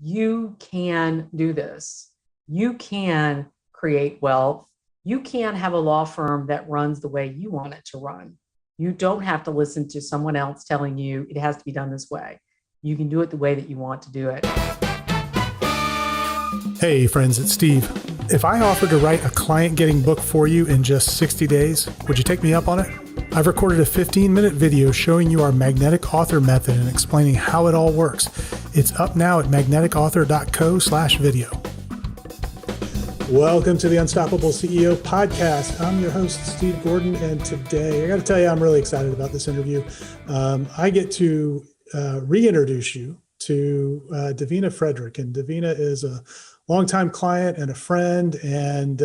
you can do this. You can create wealth. You can have a law firm that runs the way you want it to run. You don't have to listen to someone else telling you it has to be done this way. You can do it the way that you want to do it. Hey friends, it's Steve. If I offered to write a client getting book for you in just 60 days, would you take me up on it? I've recorded a 15-minute video showing you our magnetic author method and explaining how it all works. It's up now at magneticauthor.co/video. Welcome to the Unstoppable CEO podcast. I'm your host, Steve Gordon, and today I got to tell you, I'm really excited about this interview. I get to reintroduce you to Davina Frederick, and Davina is a longtime client and a friend, and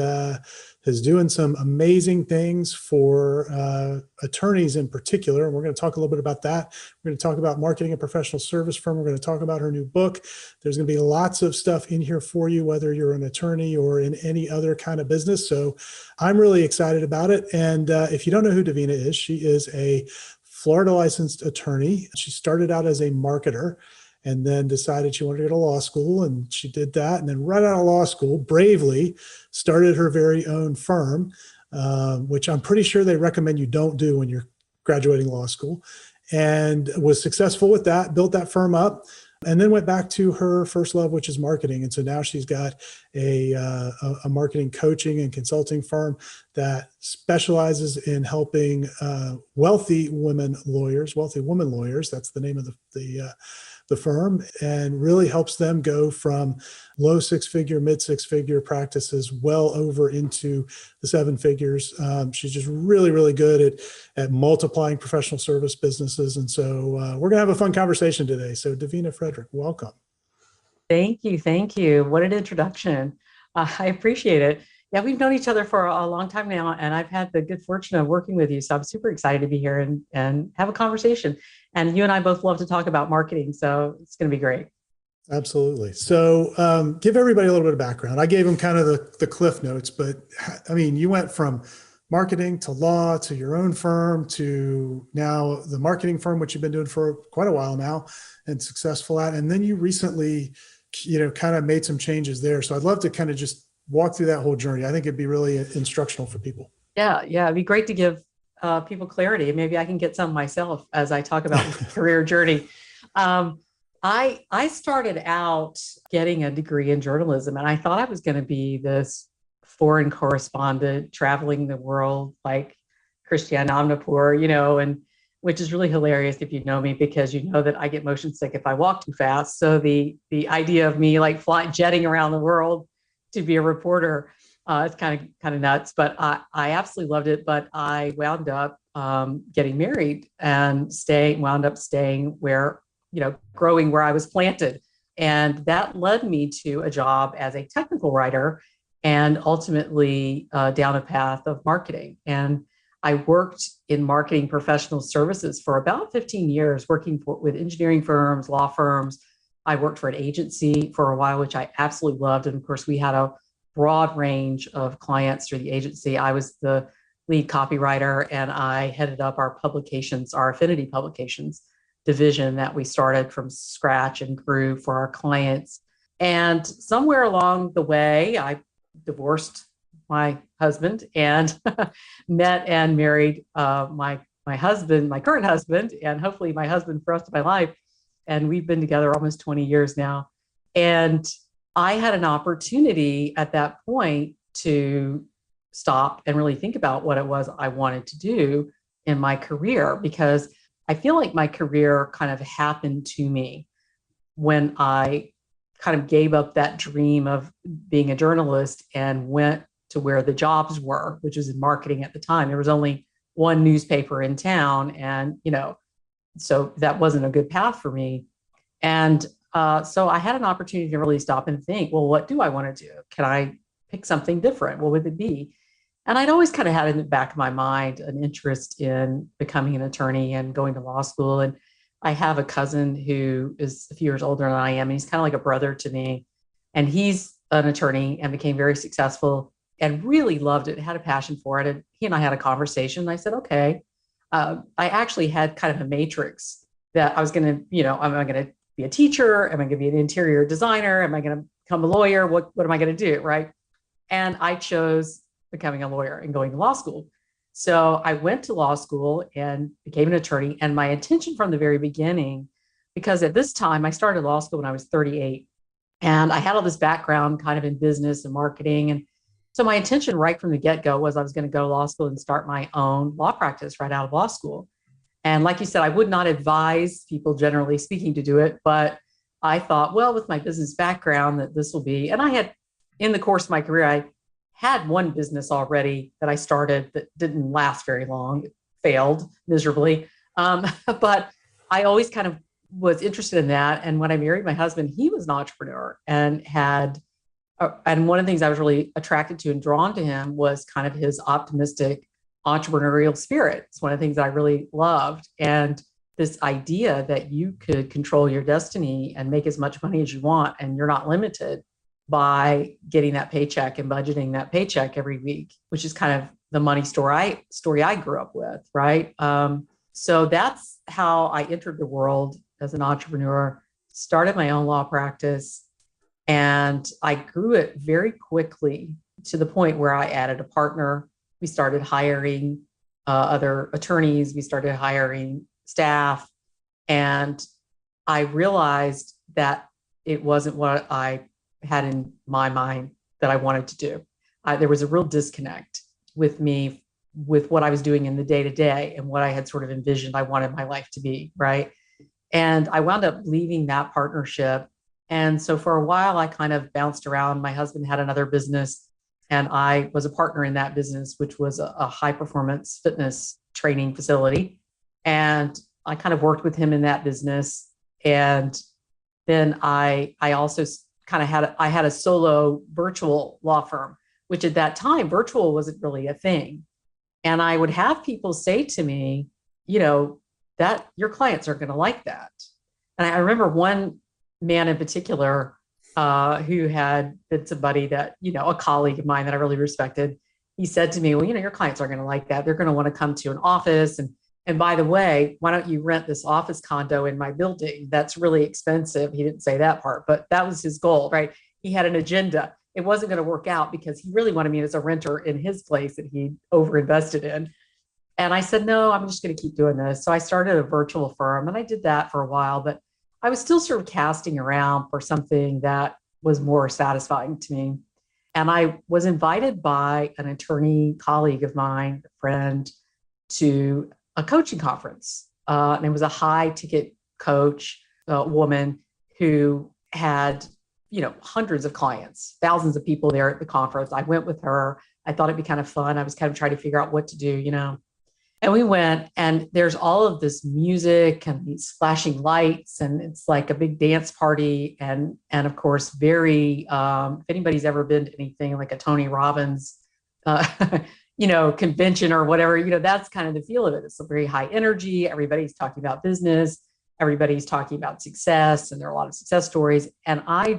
is doing some amazing things for attorneys in particular. And we're going to talk a little bit about that. We're going to talk about marketing a professional service firm. We're going to talk about her new book. There's going to be lots of stuff in here for you, whether you're an attorney or in any other kind of business. So I'm really excited about it. And if you don't know who Davina is, she is a Florida licensed attorney. She started out as a marketer and then decided she wanted to go to law school, and she did that. And then right out of law school, bravely started her very own firm, which I'm pretty sure they recommend you don't do when you're graduating law school, and was successful with that, built that firm up, and then went back to her first love, which is marketing. And so now she's got a marketing coaching and consulting firm that specializes in helping wealthy women lawyers, that's the name of the firm, and really helps them go from low six-figure, mid six-figure practices well over into the seven figures. She's just really, really good at multiplying professional service businesses. And so we're going to have a fun conversation today. So Davina Frederick, welcome. Thank you. Thank you. What an introduction. I appreciate it. Yeah, we've known each other for a long time now, and I've had the good fortune of working with you. So I'm super excited to be here and have a conversation. And you and I both love to talk about marketing, so it's going to be great. Absolutely. So give everybody a little bit of background. I gave them kind of the cliff notes, but I mean, you went from marketing to law to your own firm to now the marketing firm, which you've been doing for quite a while now and successful at. And then you recently, kind of made some changes there. So I'd love to kind of just walk through that whole journey. I think it'd be really instructional for people. Yeah. It'd be great to give people clarity. And maybe I can get some myself as I talk about my career journey. I started out getting a degree in journalism, and I thought I was going to be this foreign correspondent traveling the world like Christiane Amanpour, and which is really hilarious if you know me, because you know that I get motion sick if I walk too fast. So the idea of me like jetting around the world to be a reporter, it's kind of nuts, but I absolutely loved it. But I wound up getting married and wound up staying where, growing where I was planted. And that led me to a job as a technical writer and ultimately down a path of marketing. And I worked in marketing professional services for about 15 years, working with engineering firms, law firms. I worked for an agency for a while, which I absolutely loved. And of course, we had a broad range of clients through the agency. I was the lead copywriter, and I headed up our publications, our affinity publications division that we started from scratch and grew for our clients. And somewhere along the way, I divorced my husband and met and married my current husband, and hopefully my husband for the rest of my life. And we've been together almost 20 years now. And I had an opportunity at that point to stop and really think about what it was I wanted to do in my career, because I feel like my career kind of happened to me when I kind of gave up that dream of being a journalist and went to where the jobs were, which was in marketing at the time. There was only one newspaper in town, and, so that wasn't a good path for me. And so I had an opportunity to really stop and think, well, what do I want to do? Can I pick something different? What would it be? And I'd always kind of had in the back of my mind an interest in becoming an attorney and going to law school. And I have a cousin who is a few years older than I am, and he's kind of like a brother to me. And he's an attorney and became very successful and really loved it, had a passion for it. And he and I had a conversation. And I said, okay. I actually had kind of a matrix that I was going to, am I going to be a teacher? Am I going to be an interior designer? Am I going to become a lawyer? What am I going to do? Right. And I chose becoming a lawyer and going to law school. So I went to law school and became an attorney. And my intention from the very beginning, because at this time I started law school when I was 38, and I had all this background kind of in business and marketing. And so my intention right from the get-go was I was going to go to law school and start my own law practice right out of law school. And like you said, I would not advise people, generally speaking, to do it. But I thought, well, with my business background, that this will be, and I had, in the course of my career, I had one business already that I started that didn't last very long. It failed miserably. But I always kind of was interested in that. And when I married my husband, he was an entrepreneur and and one of the things I was really attracted to and drawn to him was kind of his optimistic entrepreneurial spirit. It's one of the things I really loved. And this idea that you could control your destiny and make as much money as you want, and you're not limited by getting that paycheck and budgeting that paycheck every week, which is kind of the money story I grew up with, right? So that's how I entered the world as an entrepreneur, started my own law practice, and I grew it very quickly to the point where I added a partner. We started hiring other attorneys. We started hiring staff. And I realized that it wasn't what I had in my mind that I wanted to do. There was a real disconnect with me, with what I was doing in the day to day and what I had sort of envisioned I wanted my life to be, right? And I wound up leaving that partnership. And so for a while, I kind of bounced around. My husband had another business, and I was a partner in that business, which was a high performance fitness training facility. And I kind of worked with him in that business. And then I also kind of had a solo virtual law firm, which at that time, virtual wasn't really a thing. And I would have people say to me, that your clients are going to like that. And I remember one man in particular who had been somebody that, a colleague of mine that I really respected. He said to me, well, your clients are going to like that. They're going to want to come to an office. And by the way, why don't you rent this office condo in my building? That's really expensive. He didn't say that part, but that was his goal, right? He had an agenda. It wasn't going to work out because he really wanted me as a renter in his place that he overinvested in. And I said, no, I'm just going to keep doing this. So I started a virtual firm, and I did that for a while, but I was still sort of casting around for something that was more satisfying to me. And I was invited by an attorney colleague of mine, a friend, to a coaching conference. And it was a high ticket coach, woman who had, hundreds of clients, thousands of people there at the conference. I went with her. I thought it'd be kind of fun. I was kind of trying to figure out what to do. And we went, and there's all of this music and these flashing lights, and it's like a big dance party. And of course, very, if anybody's ever been to anything like a Tony Robbins, convention or whatever, that's kind of the feel of it. It's a very high energy. Everybody's talking about business. Everybody's talking about success, and there are a lot of success stories. And I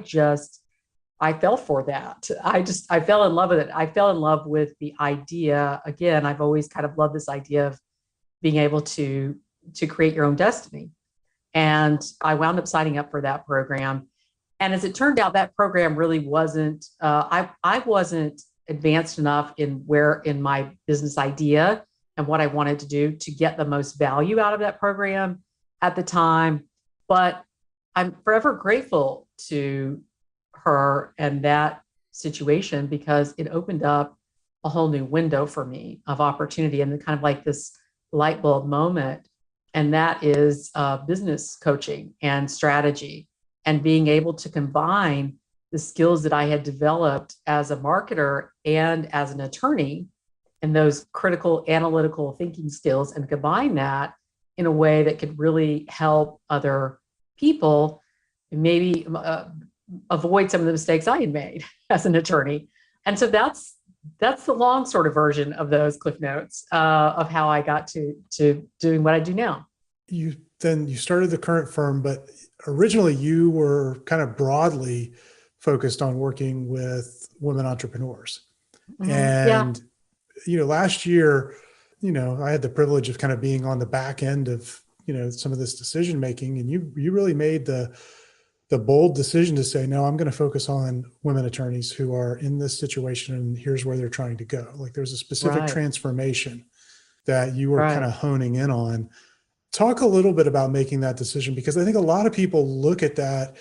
fell for that. I fell in love with it. I fell in love with the idea. Again, I've always kind of loved this idea of being able to create your own destiny. And I wound up signing up for that program. And as it turned out, that program really wasn't, I wasn't advanced enough in my business idea and what I wanted to do to get the most value out of that program at the time. But I'm forever grateful to her and that situation, because it opened up a whole new window for me of opportunity, and kind of like this light bulb moment. And that is business coaching and strategy, and being able to combine the skills that I had developed as a marketer and as an attorney, and those critical analytical thinking skills, and combine that in a way that could really help other people, maybe avoid some of the mistakes I had made as an attorney. And so that's the long sort of version of those cliff notes of how I got to doing what I do now. You started the current firm, but originally you were kind of broadly focused on working with women entrepreneurs. Mm-hmm. And, last year, I had the privilege of kind of being on the back end of some of this decision making, and you really made the bold decision to say, no, I'm going to focus on women attorneys who are in this situation, and here's where they're trying to go. Like there's a specific Right. transformation that you were kind Right. of honing in on. Talk a little bit about making that decision, because I think a lot of people look at that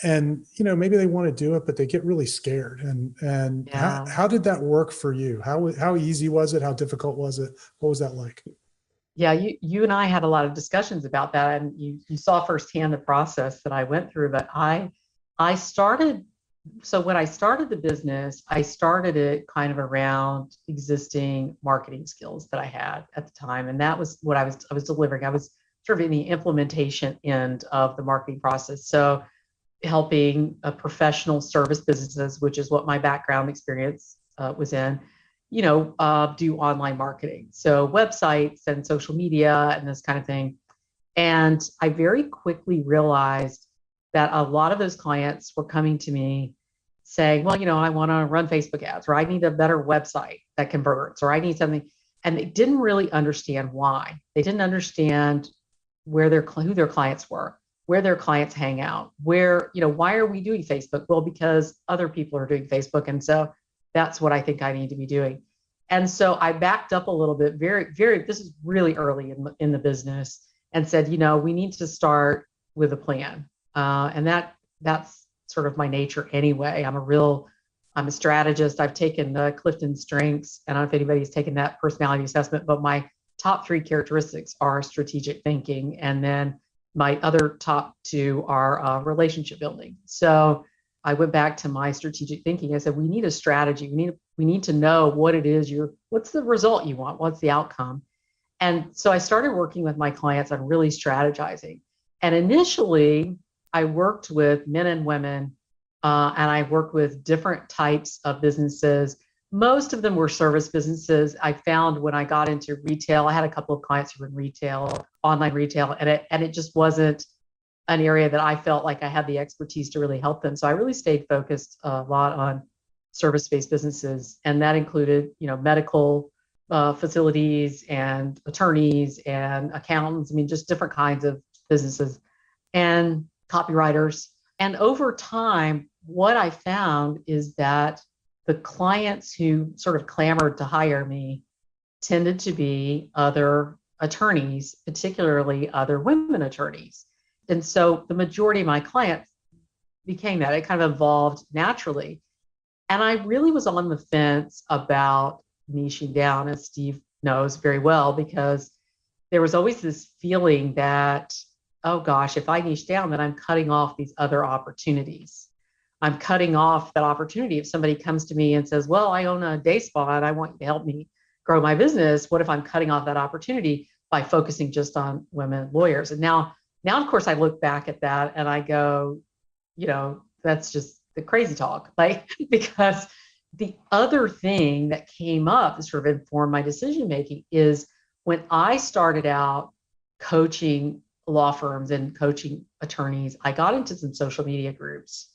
and, maybe they want to do it, but they get really scared. And Yeah. how did that work for you? How easy was it? How difficult was it? What was that like? Yeah, you and I had a lot of discussions about that, and you saw firsthand the process that I went through. But I started, so when I started the business, I started it kind of around existing marketing skills that I had at the time, and that was what I was delivering. I was sort of in the implementation end of the marketing process, so helping professional service businesses, which is what my background experience was in, do online marketing. So websites and social media and this kind of thing. And I very quickly realized that a lot of those clients were coming to me saying, well, I want to run Facebook ads, or I need a better website that converts, or I need something. And they didn't really understand why. They didn't understand who their clients were, where their clients hang out, why are we doing Facebook? Well, because other people are doing Facebook. And so that's what I think I need to be doing. And so I backed up a little bit, this is really early in the business, and said, we need to start with a plan. And that's sort of my nature anyway. I'm a strategist. I've taken the Clifton Strengths, and I don't know if anybody's taken that personality assessment, but my top 3 characteristics are strategic thinking. And then my other top 2 are relationship building. So I went back to my strategic thinking. I said, we need a strategy. We need to know what it is what's the result you want? What's the outcome? And so I started working with my clients on really strategizing. And initially, I worked with men and women, and I worked with different types of businesses. Most of them were service businesses. I found when I got into retail, I had a couple of clients who were in retail, online retail, and it just wasn't an area that I felt like I had the expertise to really help them. So I really stayed focused a lot on service-based businesses, and that included, medical facilities and attorneys and accountants. I mean, just different kinds of businesses and copywriters. And over time, what I found is that the clients who sort of clamored to hire me tended to be other attorneys, particularly other women attorneys. And so the majority of my clients became that. It kind of evolved naturally. And I really was on the fence about niching down, as Steve knows very well, because there was always this feeling that, oh gosh, if I niche down, then I'm cutting off these other opportunities. I'm cutting off that opportunity. If somebody comes to me and says, well, I own a day spa and I want you to help me grow my business, what if I'm cutting off that opportunity by focusing just on women lawyers? And now, of course, I look back at that and I go, that's just the crazy talk, like, because the other thing that came up that sort of informed my decision making is when I started out coaching law firms and coaching attorneys, I got into some social media groups,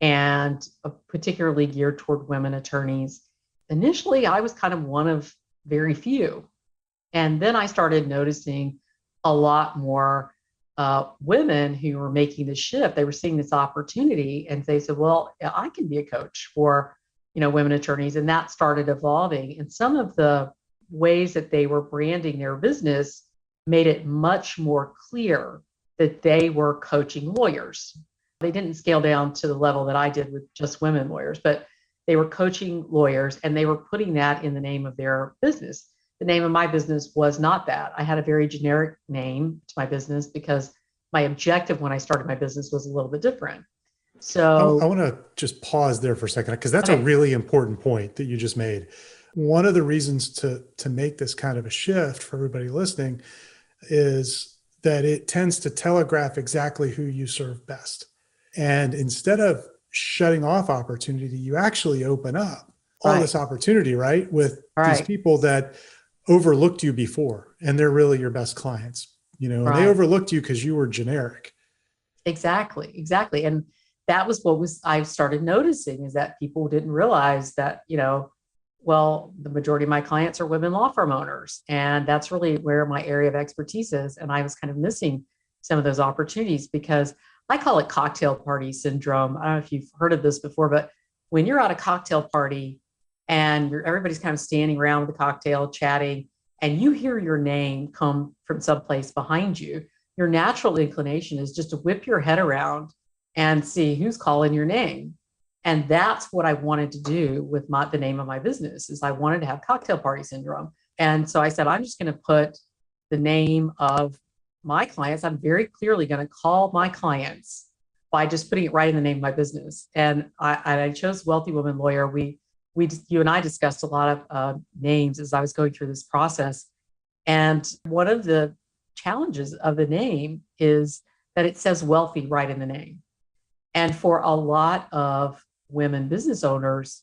and particularly geared toward women attorneys. Initially, I was kind of one of very few. And then I started noticing a lot more women who were making the shift. They were seeing this opportunity and they said, well, I can be a coach for, women attorneys. And that started evolving. And some of the ways that they were branding their business made it much more clear that they were coaching lawyers. They didn't scale down to the level that I did with just women lawyers, but they were coaching lawyers and they were putting that in the name of their business. The name of my business was not that. I had a very generic name to my business because my objective when I started my business was a little bit different. So I want to just pause there for a second, because that's a okay. really important point that you just made. One of the reasons to make this kind of a shift for everybody listening is that it tends to telegraph exactly who you serve best. And instead of shutting off opportunity, you actually open up all this opportunity, right? With these people that overlooked you before, and they're really your best clients, and they overlooked you because you were generic. Exactly. And that was I started noticing, is that people didn't realize that, well, the majority of my clients are women law firm owners, and that's really where my area of expertise is. And I was kind of missing some of those opportunities because I call it cocktail party syndrome. I don't know if you've heard of this before, but when you're at a cocktail party and everybody's kind of standing around with a cocktail chatting, and you hear your name come from someplace behind you, your natural inclination is just to whip your head around and see who's calling your name. And that's what I wanted to do with the name of my business is I wanted to have cocktail party syndrome. And so I said, I'm just going to put the name of my clients. I'm very clearly going to call my clients by just putting it right in the name of my business. And I chose Wealthy Woman Lawyer. You and I discussed a lot of names as I was going through this process. And one of the challenges of the name is that it says wealthy right in the name. And for a lot of women business owners,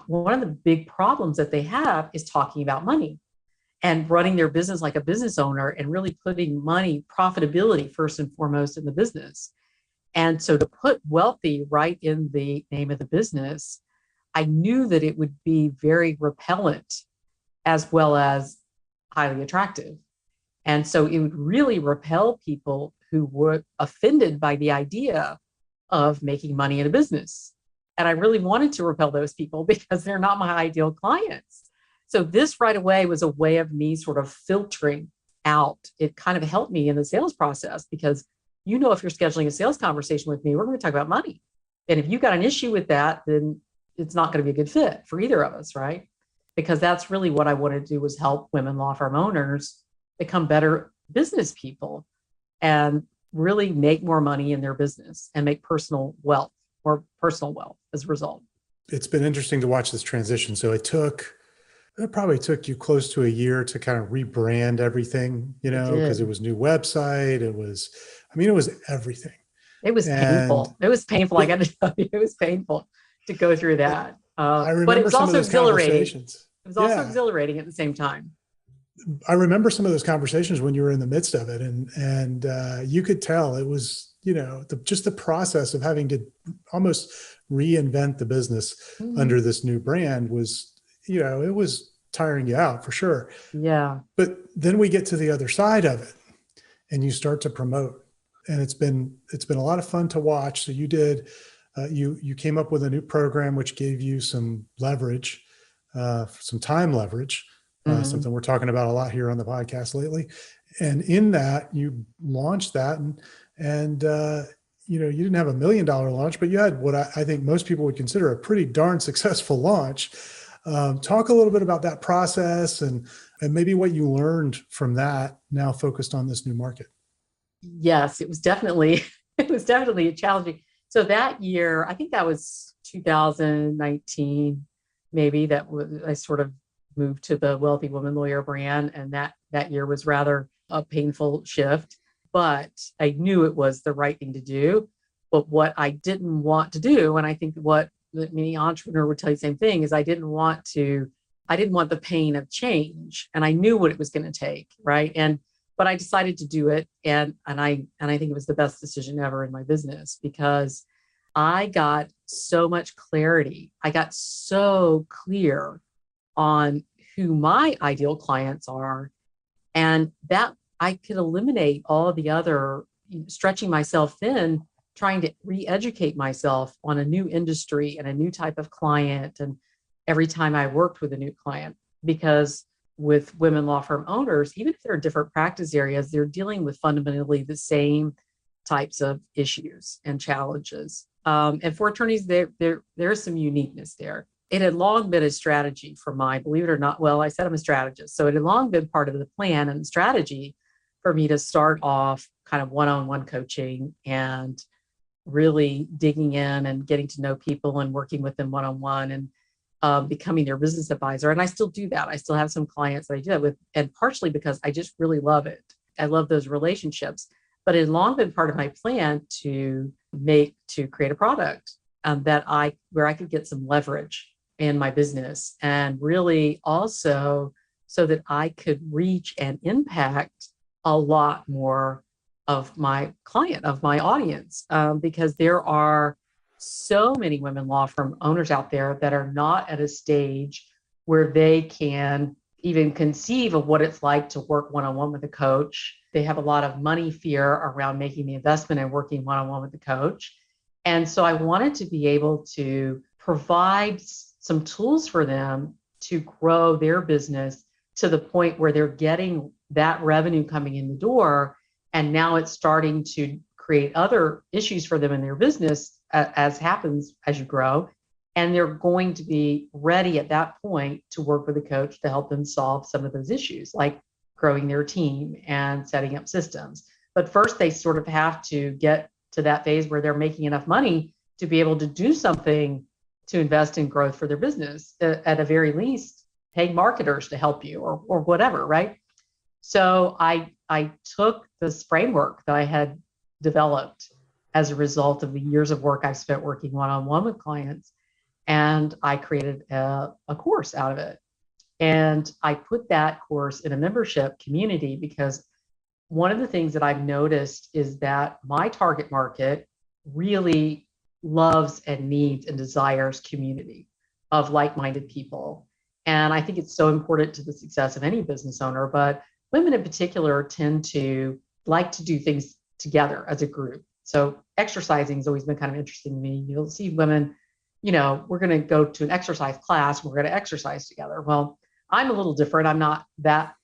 one of the big problems that they have is talking about money and running their business like a business owner and really putting money, profitability first and foremost in the business. And so to put wealthy right in the name of the business, I knew that it would be very repellent as well as highly attractive. And so it would really repel people who were offended by the idea of making money in a business. And I really wanted to repel those people because they're not my ideal clients. So this right away was a way of me sort of filtering out. It kind of helped me in the sales process because, if you're scheduling a sales conversation with me, we're going to talk about money. And if you've got an issue with that, then it's not going to be a good fit for either of us, right? Because that's really what I wanted to do was help women law firm owners become better business people and really make more money in their business and make personal wealth as a result. It's been interesting to watch this transition. So it probably took you close to a year to kind of rebrand everything, because it was new website. It was everything. It was painful. It was painful. I got to tell you, it was painful to go through that. I remember but it was some also of those exhilarating. It was also Yeah. exhilarating at the same time. I remember some of those conversations when you were in the midst of it, and you could tell it was, just the process of having to almost reinvent the business under this new brand was, it was tiring you out for sure. Yeah. But then we get to the other side of it, and you start to promote, and it's been a lot of fun to watch. So you did, you came up with a new program which gave you some leverage, some time leverage. Something we're talking about a lot here on the podcast lately. And in that, you launched that and you didn't have $1 million launch, but you had what I think most people would consider a pretty darn successful launch. Talk a little bit about that process and maybe what you learned from that now focused on this new market. Yes, it was definitely challenging. So that year, I think that was 2019, maybe I sort of moved to the Wealthy Woman Lawyer brand. And that year was rather a painful shift, but I knew it was the right thing to do. But what I didn't want to do, and I think what many entrepreneur would tell you the same thing, is I didn't want the pain of change. And I knew what it was going to take. Right. But I decided to do it. And I think it was the best decision ever in my business because I got so much clarity. I got so clear on who my ideal clients are, and that I could eliminate all the other stretching myself thin, trying to re-educate myself on a new industry and a new type of client. And every time I worked with a new client, because with women law firm owners, even if they're in different practice areas, they're dealing with fundamentally the same types of issues and challenges. And for attorneys, there's some uniqueness there. It had long been a strategy for believe it or not, well, I said I'm a strategist. So it had long been part of the plan and strategy for me to start off kind of one-on-one coaching and really digging in and getting to know people and working with them one-on-one and becoming their business advisor. And I still do that. I still have some clients that I do that with, and partially because I just really love it. I love those relationships, but it had long been part of my plan to create a product where I could get some leverage in my business, and really also so that I could reach and impact a lot more of my audience, because there are so many women law firm owners out there that are not at a stage where they can even conceive of what it's like to work one-on-one with a coach. They have a lot of money fear around making the investment and working one-on-one with the coach. And so I wanted to be able to provide some tools for them to grow their business to the point where they're getting that revenue coming in the door. And now it's starting to create other issues for them in their business, as happens as you grow. And they're going to be ready at that point to work with a coach to help them solve some of those issues, like growing their team and setting up systems. But first, they sort of have to get to that phase where they're making enough money to be able to do something to invest in growth for their business, at a very least, paying marketers to help you or whatever, right? So I took this framework that I had developed as a result of the years of work I've spent working one-on-one with clients, and I created a course out of it. And I put that course in a membership community because one of the things that I've noticed is that my target market really loves and needs and desires community of like-minded people. And I think it's so important to the success of any business owner, but women in particular tend to like to do things together as a group. So exercising has always been kind of interesting to me. You'll see women, we're going to go to an exercise class, we're going to exercise together. Well, I'm a little different. I'm not that,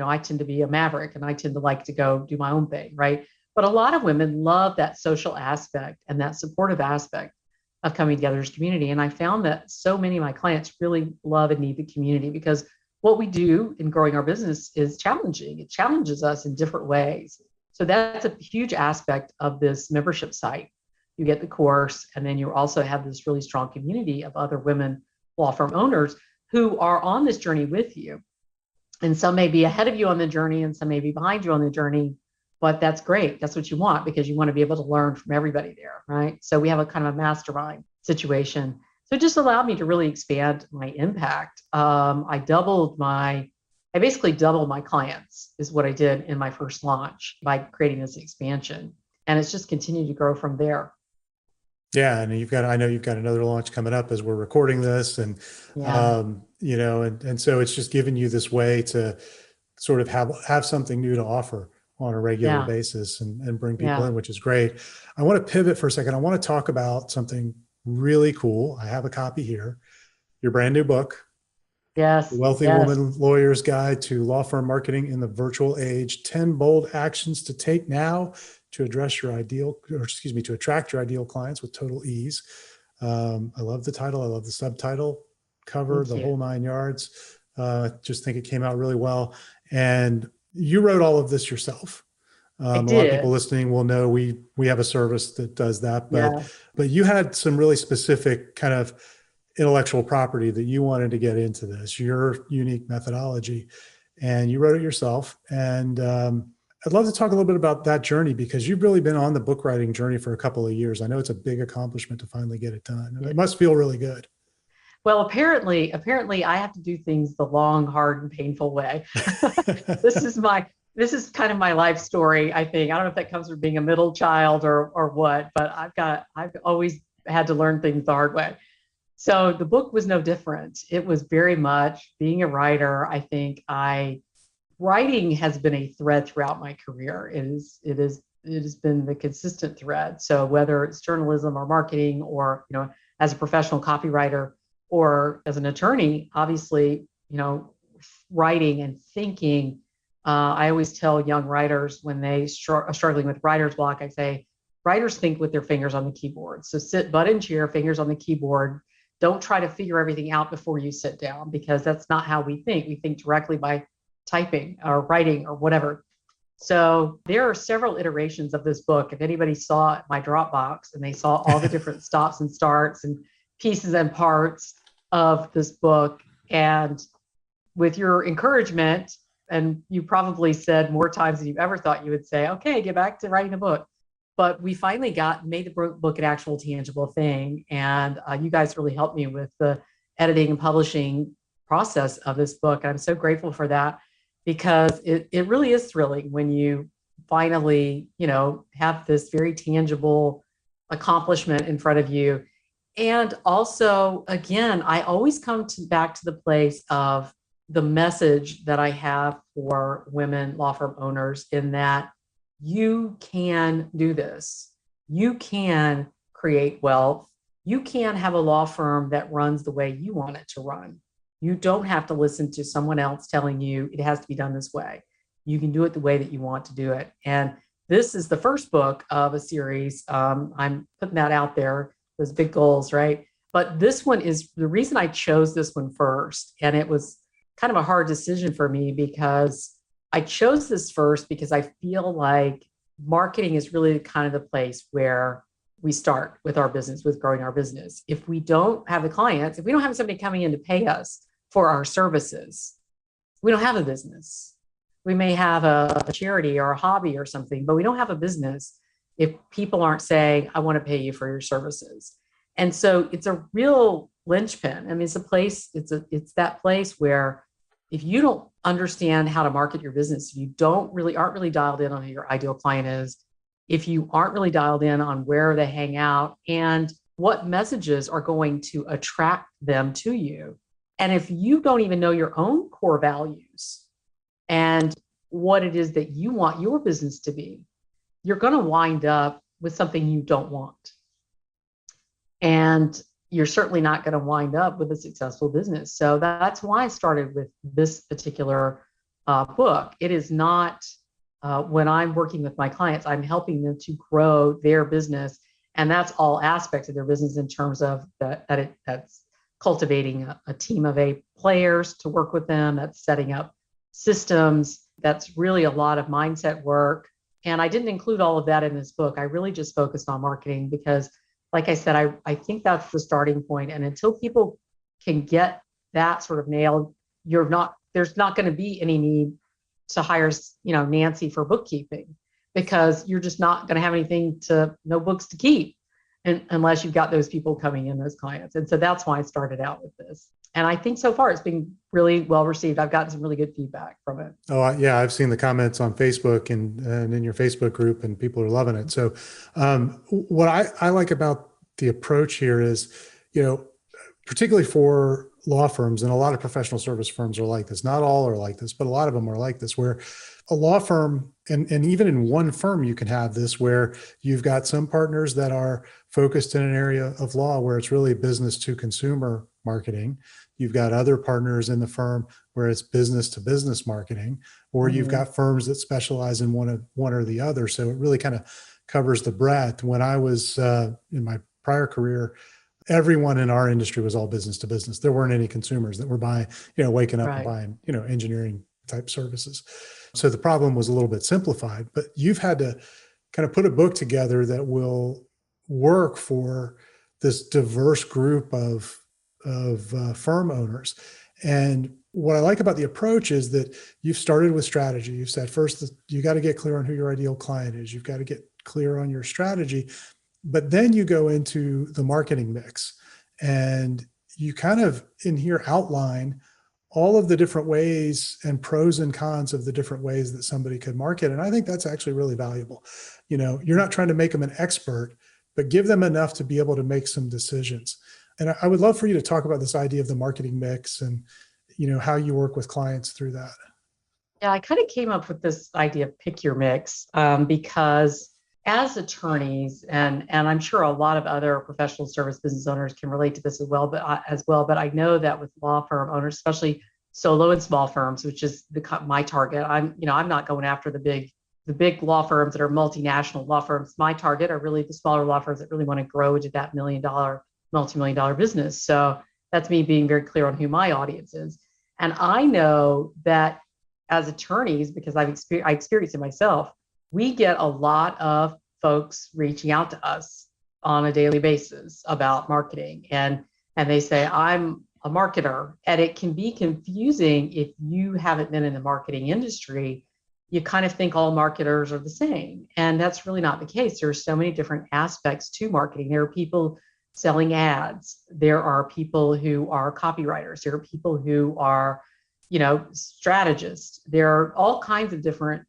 I tend to be a maverick and I tend to like to go do my own thing, right? But a lot of women love that social aspect and that supportive aspect of coming together as a community. And I found that so many of my clients really love and need the community because what we do in growing our business is challenging. It challenges us in different ways. So that's a huge aspect of this membership site. You get the course, and then you also have this really strong community of other women law firm owners who are on this journey with you. And some may be ahead of you on the journey and some may be behind you on the journey, but that's great. That's what you want because you want to be able to learn from everybody there, right? So we have a kind of a mastermind situation. So it just allowed me to really expand my impact. I basically doubled my clients is what I did in my first launch by creating this expansion. And it's just continued to grow from there. Yeah. And I know you've got another launch coming up as we're recording this and, and so it's just given you this way to sort of have something new to offer on a regular basis and bring people in, which is great. I want to pivot for a second. I want to talk about something really cool. I have a copy here, your brand new book. Yes. The Wealthy Woman Lawyer's Guide to Law Firm Marketing in the Virtual Age, 10 bold actions to take now to attract your ideal clients with total ease. I love the title. I love the subtitle, cover, the whole 9 yards. Just think it came out really well. And you wrote all of this yourself. A lot of people listening will know we have a service that does that, but you had some really specific kind of intellectual property that you wanted to get into this, your unique methodology, and you wrote it yourself. And I'd love to talk a little bit about that journey because you've really been on the book writing journey for a couple of years. I know it's a big accomplishment to finally get it done. It must feel really good. Well, apparently I have to do things the long, hard, and painful way. This is kind of my life story, I think. I don't know if that comes from being a middle child or what, but I've always had to learn things the hard way. So the book was no different. It was very much being a writer. I think writing has been a thread throughout my career. It has been the consistent thread. So whether it's journalism or marketing or, as a professional copywriter or as an attorney, obviously, writing and thinking. I always tell young writers when they are struggling with writer's block, I say, writers think with their fingers on the keyboard. So sit butt in chair, fingers on the keyboard. Don't try to figure everything out before you sit down because that's not how we think. We think directly by typing or writing or whatever. So there are several iterations of this book. If anybody saw my Dropbox and they saw all the different stops and starts and pieces and parts of this book, and with your encouragement, and you probably said more times than you ever thought you would say, okay, get back to writing a book. But we finally made the book an actual tangible thing. And you guys really helped me with the editing and publishing process of this book. And I'm so grateful for that because it really is thrilling when you finally, have this very tangible accomplishment in front of you. And also, again, I always back to the place of the message that I have for women law firm owners, in that you can do this. You can create wealth. You can have a law firm that runs the way you want it to run. You don't have to listen to someone else telling you it has to be done this way. You can do it the way that you want to do it. And this is the first book of a series. I'm putting that out there, those big goals, right? But this one is the reason I chose this one first. And it was kind of a hard decision for me, because I chose this first because I feel like marketing is really kind of the place where we start with our business, with growing our business. If we don't have the clients, if we don't have somebody coming in to pay us for our services, we don't have a business. We may have a charity or a hobby or something, but we don't have a business if people aren't saying, I want to pay you for your services. And so it's a real linchpin. I mean, it's a place, it's that place where if you don't understand how to market your business, you aren't really dialed in on who your ideal client is, if you aren't really dialed in on where they hang out and what messages are going to attract them to you, and if you don't even know your own core values and what it is that you want your business to be, you're going to wind up with something you don't want. And you're certainly not going to wind up with a successful business. So that's why I started with this particular book. It is not, when I'm working with my clients, I'm helping them to grow their business. And that's all aspects of their business, in terms of that's cultivating a team of players to work with them, that's setting up systems, that's really a lot of mindset work. And I didn't include all of that in this book. I really just focused on marketing because, like I said, I think that's the starting point. And until people can get that sort of nailed, there's not going to be any need to hire, Nancy for bookkeeping, because you're just not going to have no books to keep, unless you've got those people coming in, those clients. And so that's why I started out with this. And I think so far it's been really well received. I've gotten some really good feedback from it. Oh, yeah. I've seen the comments on Facebook and in your Facebook group, and people are loving it. So what I like about the approach here is, particularly for law firms, and a lot of professional service firms are like this. Not all are like this, but a lot of them are like this, where a law firm, and even in one firm, you can have this, where you've got some partners that are focused in an area of law where it's really business to consumer marketing. You've got other partners in the firm where it's business to business marketing, or you've got firms that specialize in one or the other. So it really kind of covers the breadth. When I was in my prior career, everyone in our industry was all business to business. There weren't any consumers that were buying, waking up and buying, engineering type services. So the problem was a little bit simplified, but you've had to kind of put a book together that will work for this diverse group of firm owners. And what I like about the approach is that you've started with strategy. You've said first, you got to get clear on who your ideal client is. You've got to get clear on your strategy, but then you go into the marketing mix, and you kind of in here outline all of the different ways and pros and cons of the different ways that somebody could market. And I think that's actually really valuable. You're not trying to make them an expert, but give them enough to be able to make some decisions. And I would love for you to talk about this idea of the marketing mix and, how you work with clients through that. Yeah, I kind of came up with this idea of pick your mix because as attorneys, and I'm sure a lot of other professional service business owners can relate to this as well, but I know that with law firm owners, especially solo and small firms, which is my target, I'm not going after the big law firms that are multinational law firms. My target are really the smaller law firms that really want to grow into that multi-million-dollar business. So that's me being very clear on who my audience is. And I know that as attorneys, because I experienced it myself, we get a lot of folks reaching out to us on a daily basis about marketing. And they say, I'm a marketer. And it can be confusing if you haven't been in the marketing industry. You kind of think all marketers are the same. And that's really not the case. There are so many different aspects to marketing. There are people selling ads. There are people who are copywriters. There are people who are, strategists. There are all kinds of different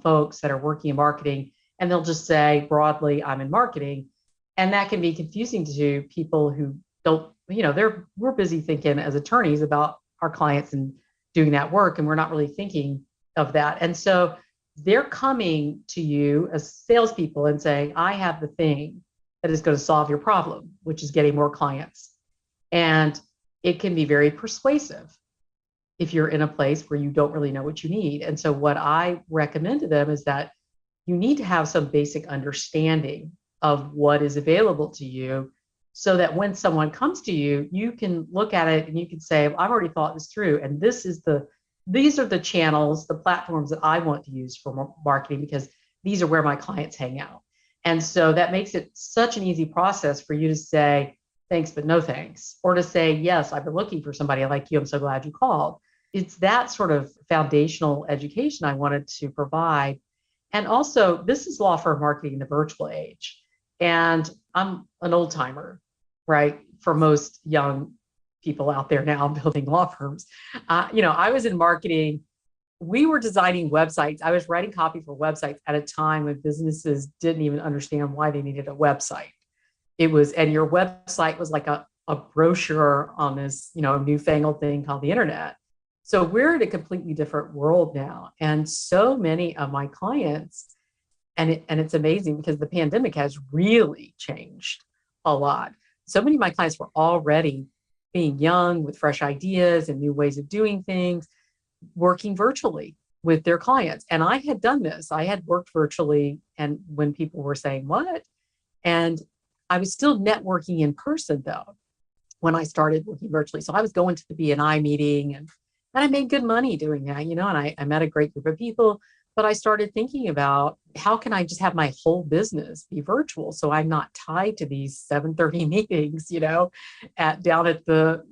folks that are working in marketing, and they'll just say broadly, I'm in marketing. And that can be confusing to people who don't, we're busy thinking as attorneys about our clients and doing that work, and we're not really thinking of that. And so they're coming to you as salespeople and saying, I have the thing that is going to solve your problem, which is getting more clients. And it can be very persuasive if you're in a place where you don't really know what you need. And so what I recommend to them is that you need to have some basic understanding of what is available to you, so that when someone comes to you, you can look at it and you can say, I've already thought this through, and these are the channels, the platforms that I want to use for marketing, because these are where my clients hang out. And so that makes it such an easy process for you to say, thanks, but no thanks, or to say, yes, I've been looking for somebody like you. I'm so glad you called. It's that sort of foundational education I wanted to provide. And also, this is law firm marketing in the virtual age. And I'm an old timer, right? For most young people out there now building law firms. I was in marketing. We were designing websites. I was writing copy for websites at a time when businesses didn't even understand why they needed a website. And your website was like a brochure on this, newfangled thing called the internet. So we're in a completely different world now. And so many of my clients, and it's amazing because the pandemic has really changed a lot. So many of my clients were already being young with fresh ideas and new ways of doing things, working virtually with their clients. And I had done this. I had worked virtually, and when people were saying, what? And I was still networking in person, though, when I started working virtually. So I was going to the BNI meeting, and I made good money doing that, and I met a great group of people. But I started thinking about, how can I just have my whole business be virtual, so I'm not tied to these 7:30 meetings, down at the,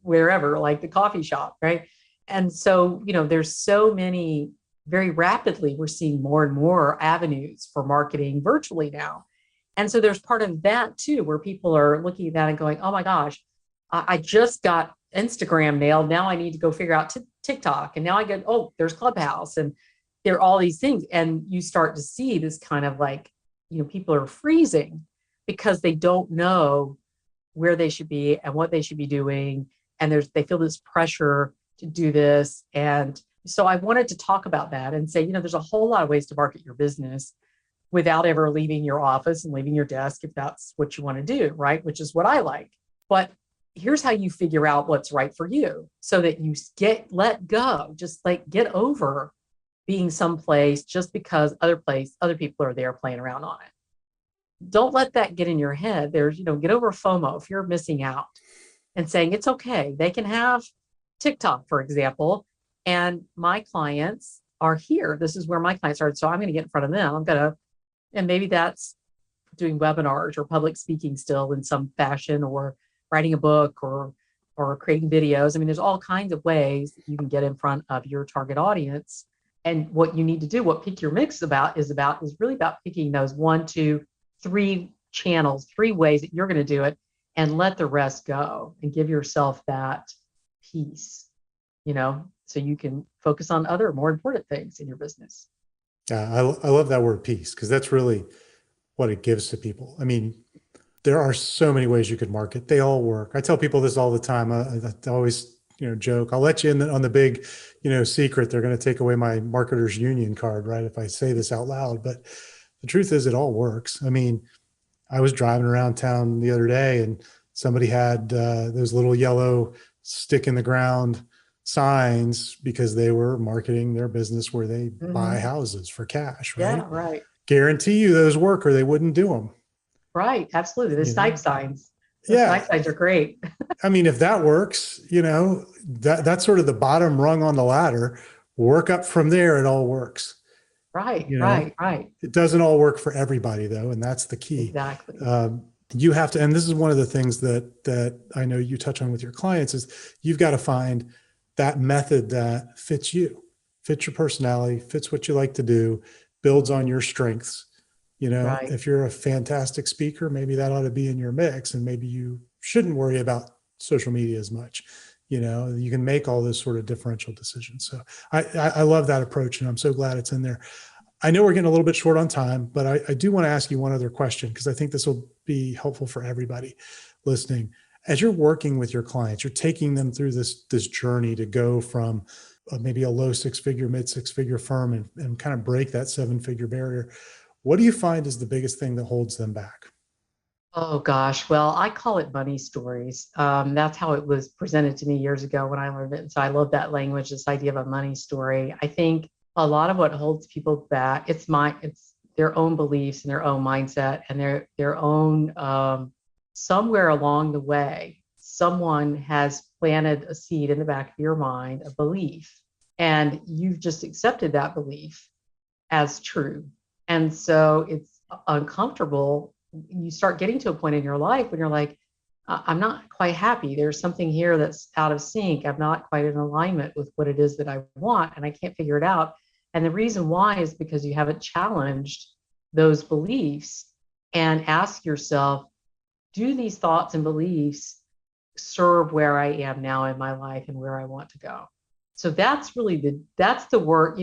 wherever, like the coffee shop, right? And so, there's so many, very rapidly, we're seeing more and more avenues for marketing virtually now. And so there's part of that too, where people are looking at that and going, oh my gosh, I just got Instagram nailed. Now I need to go figure out TikTok. And now I get, oh, there's Clubhouse, and there are all these things. And you start to see this kind of like, people are freezing because they don't know where they should be and what they should be doing. And they feel this pressure to do this. And so I wanted to talk about that and say, there's a whole lot of ways to market your business without ever leaving your office and leaving your desk, if that's what you want to do, right? Which is what I like. But here's how you figure out what's right for you, so that you let go, just like get over being someplace just because other people are there playing around on it. Don't let that get in your head. Get over FOMO if you're missing out, and saying it's okay. They can have TikTok, for example, and my clients are here. This is where my clients are. So I'm going to get in front of them. And maybe that's doing webinars or public speaking still in some fashion, or writing a book, or creating videos. I mean, there's all kinds of ways that you can get in front of your target audience. And what you need to do, what Pick Your Mix is really about picking those 1, 2, 3 channels, 3 ways that you're going to do it, and let the rest go, and give yourself that peace, so you can focus on other more important things in your business. Yeah, I love that word peace, because that's really what it gives to people. I mean, there are so many ways you could market. They all work. I tell people this all the time. I always, joke, I'll let you in on the big, secret. They're going to take away my marketer's union card, right, if I say this out loud. But the truth is, it all works. I mean, I was driving around town the other day, and somebody had those little yellow stick in the ground signs, because they were marketing their business where they buy houses for cash, right? Yeah, right. Guarantee you those work, or they wouldn't do them. Right. Absolutely. The snipe signs. The Yeah. snipe signs are great. I mean, if that works, that's sort of the bottom rung on the ladder. Work up from there, it all works. Right. Right. It doesn't all work for everybody, though, and that's the key. Exactly. You have to, and this is one of the things that I know you touch on with your clients, is you've got to find that method that fits you, fits your personality, fits what you like to do, builds on your strengths. Right. If you're a fantastic speaker, maybe that ought to be in your mix, and maybe you shouldn't worry about social media as much. You can make all those sort of differential decisions. So I love that approach, and I'm so glad it's in there. I know we're getting a little bit short on time, but I do want to ask you one other question because I think this will be helpful for everybody listening. As you're working with your clients, you're taking them through this journey to go from maybe a low six-figure, mid six-figure firm and kind of break that seven-figure barrier. What do you find is the biggest thing that holds them back? Oh gosh, well, I call it money stories. That's how it was presented to me years ago when I learned it. And so I love that language, this idea of a money story. I think a lot of what holds people back, it's their own beliefs and their own mindset and their own somewhere along the way, someone has planted a seed in the back of your mind, a belief, and you've just accepted that belief as true. And so it's uncomfortable. You start getting to a point in your life when you're like, I'm not quite happy. There's something here that's out of sync. I'm not quite in alignment with what it is that I want, and I can't figure it out. And the reason why is because you haven't challenged those beliefs and ask yourself, do these thoughts and beliefs serve where I am now in my life and where I want to go? So that's really that's the work,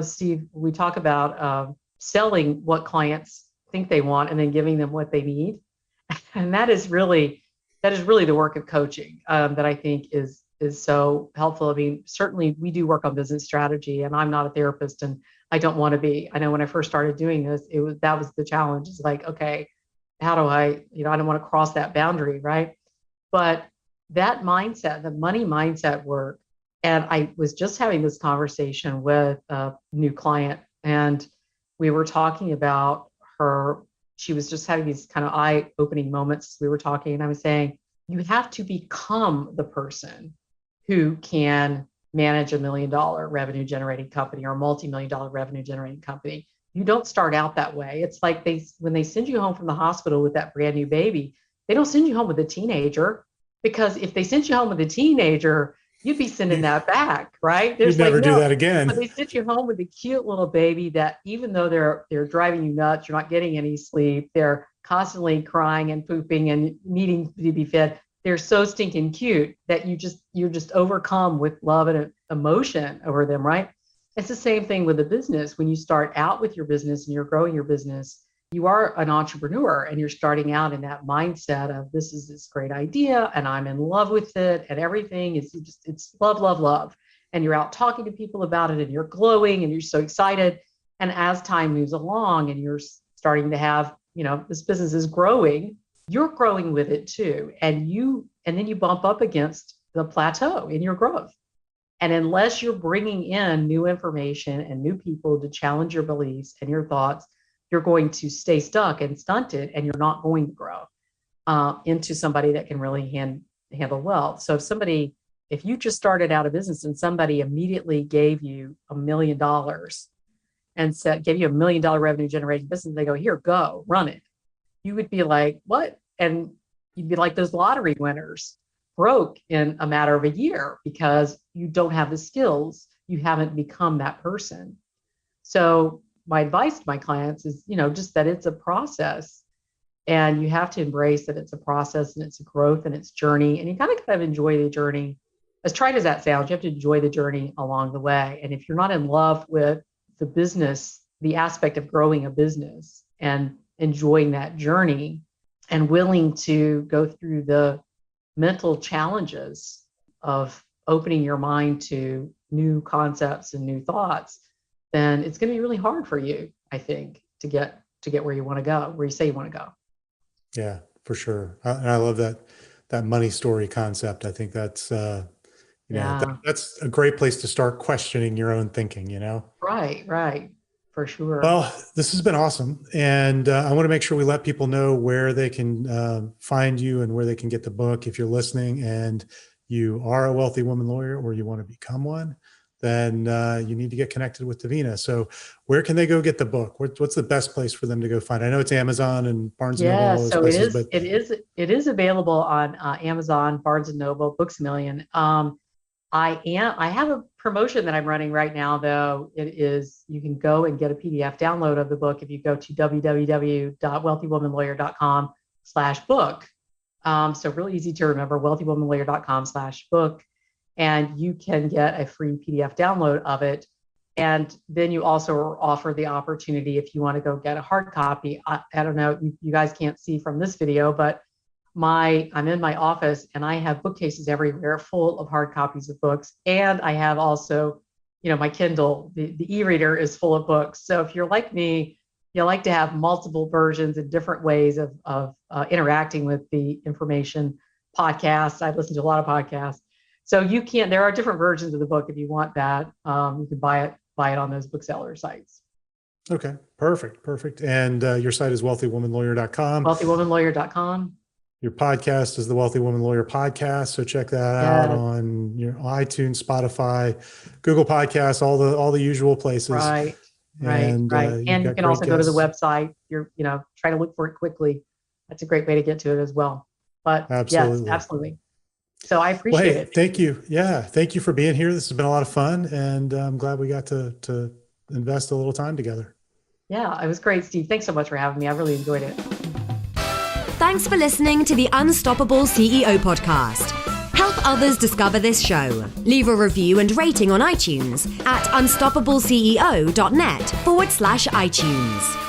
Steve, we talk about selling what clients think they want and then giving them what they need. And that is really the work of coaching that I think is so helpful. I mean, certainly we do work on business strategy, and I'm not a therapist, and I don't want to be. I know when I first started doing this, that was the challenge. It's like, okay, how do I don't want to cross that boundary, right? But that mindset, the money mindset work, and I was just having this conversation with a new client, and we were talking about her. She was just having these kind of eye-opening moments. We were talking, and I was saying, you have to become the person who can manage $1 million revenue generating company or a multi-million dollar revenue generating company. You don't start out that way. It's like when they send you home from the hospital with that brand new baby, they don't send you home with a teenager, because if they sent you home with a teenager, you'd be sending that back, right? You'd There's like, never do no, that but again. they sent you home with a cute little baby that, even though they're driving you nuts, you're not getting any sleep, they're constantly crying and pooping and needing to be fed. They're so stinking cute that you're just overcome with love and emotion over them, right? It's the same thing with a business. When you start out with your business and you're growing your business, you are an entrepreneur and you're starting out in that mindset of, this is this great idea and I'm in love with it, and everything is it's love, love, love. And you're out talking to people about it and you're glowing and you're so excited. And as time moves along and you're starting to have, this business is growing, you're growing with it too. And then you bump up against the plateau in your growth. And unless you're bringing in new information and new people to challenge your beliefs and your thoughts, you're going to stay stuck and stunted, and you're not going to grow into somebody that can really handle wealth. So if you just started out a business and somebody immediately gave you $1 million and gave you $1 million revenue generating business, they go, here, go, run it. You would be like, what? And you'd be like those lottery winners, broke in a matter of a year, because you don't have the skills. You haven't become that person. So my advice to my clients is, just that it's a process, and you have to embrace that it's a process and it's a growth and it's journey. And you kind of enjoy the journey. As trite as that sounds, you have to enjoy the journey along the way. And if you're not in love with the business, the aspect of growing a business and enjoying that journey and willing to go through the mental challenges of opening your mind to new concepts and new thoughts, then it's going to be really hard for you, I think, to get where you want to go, where you say you want to go. Yeah, for sure. And I love that money story concept. I think that's Yeah. that's a great place to start questioning your own thinking. Right, for sure. Well, this has been awesome, and I want to make sure we let people know where they can find you and where they can get the book. If you're listening and you are a wealthy woman lawyer or you want to become one, then you need to get connected with Davina. So where can they go get the book? What's the best place for them to go find it? I know it's Amazon and Barnes and Noble, Yeah, all those so it places, is but it is available on Amazon, Barnes and Noble, Books a Million. I have a promotion that I'm running right now, though. It is, you can go and get a PDF download of the book if you go to www.wealthywomanlawyer.com/book. So really easy to remember, wealthywomanlawyer.com/book. And you can get a free PDF download of it And then you also offer the opportunity if you want to go get a hard copy. I don't know, you guys can't see from this video, but I'm in my office and I have bookcases everywhere full of hard copies of books. And I have also, my Kindle, the e-reader is full of books. So if you're like me, you like to have multiple versions and different ways of interacting with the information. Podcasts, I listen to a lot of podcasts. So there are different versions of the book if you want that. You can buy it on those bookseller sites. Okay, perfect. And your site is wealthywomanlawyer.com. Wealthywomanlawyer.com. Your podcast is the Wealthy Woman Lawyer Podcast. So check that out on your iTunes, Spotify, Google Podcasts, all the usual places. Right. And you can also go to the website. Try to look for it quickly. That's a great way to get to it as well. But absolutely. Yes, absolutely. So I appreciate it. Thank you. Yeah. Thank you for being here. This has been a lot of fun, and I'm glad we got to invest a little time together. Yeah, it was great, Steve. Thanks so much for having me. I really enjoyed it. Thanks for listening to the Unstoppable CEO podcast. Help others discover this show. Leave a review and rating on iTunes at unstoppableceo.net/iTunes.